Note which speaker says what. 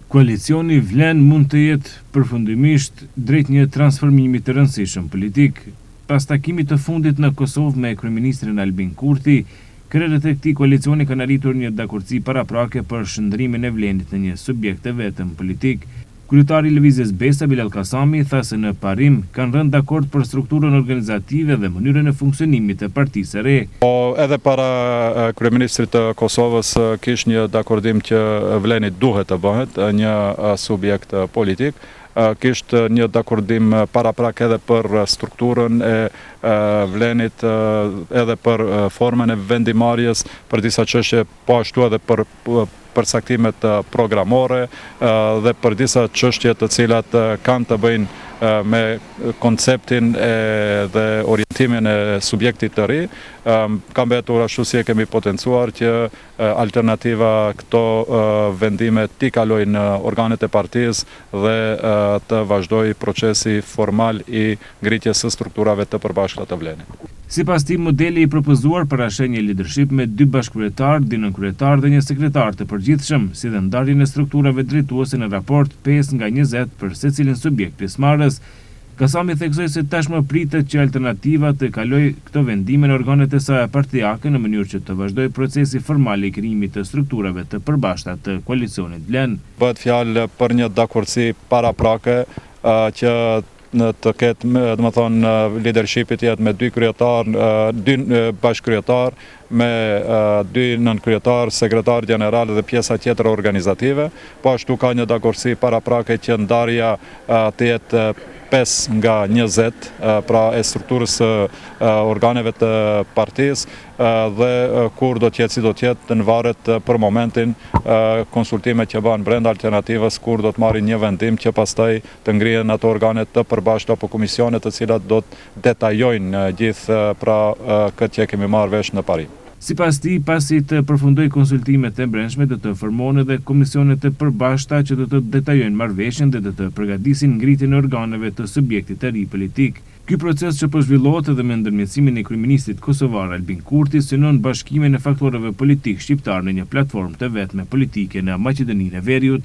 Speaker 1: Koalicioni vlen mund të jetë përfundimisht drejt një transformimi të rëndësishëm politik. Pas takimit të fundit në Kosovë me kryeministrin Albin Kurti, krerët e këtij koalicioni kanë arritur një dakordsi paraprake për shndrimin e vlenit në një subjekt të vetëm politik. Kryetari i Lëvizjes Besa Bilal Kasami tha se në parim kanë rënë dakord për strukturën organizative dhe mënyrën e funksionimit të partisë së re.
Speaker 2: Edhe para kryeministrit të Kosovës kish një dakordim që vleni duhet të bëhet një subjekt politik. Kishte një dakordim paraprak edhe për strukturën e vlenit, edhe për formën e vendimarrjes, për disa çështje, po ashtu edhe për përcaktimet programore dhe për disa çështje të cilat kanë të bëjnë me konceptin dhe orientimin e subjektit të ri. Ka mbetur ashtu si e kemi potencuar që alternativa këto vendime t'i kalojnë në organet e partisë dhe të vazhdoj procesi formal i ngritjes së strukturave të përbashkëta të vlenit.
Speaker 1: Sipas tij, modeli i propozuar parashën një leadership me 2 bashkëkryetar, 2 nënkryetar dhe një sekretar të përgjithshëm, si dhe ndarjen e strukturave drejtuese në raport 5/20 për secilin subjekt pjesëmarrës. Kasami theksoi se tashmë pritet që alternativa të kalojë këto vendime në organet e saj partijake në mënyrë që të vazhdojë procesi formal i krijimit të strukturave të përbashkëta të koalicionit vlen.
Speaker 2: Bëhet fjalë për një dakordsi paraprake që të ketë, domethënë, leadershipi të jetë me 2 kryetar, 2 bashkëkryetar, me 2 nënkryetar, sekretar general dhe pjesa tjetër organizative. Po ashtu ka një dakordsi paraprake që ndarja të jetë 5/20, pra e strukturës organeve të partisë, dhe kur do t'jetë si do t'jetë, në varet për momentin konsultimet që banë brenda alternativës, kur do të marrin një vendim që pastaj të ngrihen ato organet të përbashkëta apo komisionet të cilat do të detajojnë gjithë pra këtë që kemi marrë vesh në parim.
Speaker 1: Sipas tij, pasi të përfundojë konsultimet e brendshme, do të formohen edhe komisionet të përbashkëta që do të detajojnë marrëveshjen dhe do të përgatisin ngritjen e organeve të subjektit të ri politik. Ky proces që po zhvillohet edhe me ndërmjetësimin e kryeministit kosovar Albin Kurti synon bashkimin e faktorëve politik shqiptar në një platformë të vetme politike në Maqedoninë e Veriut.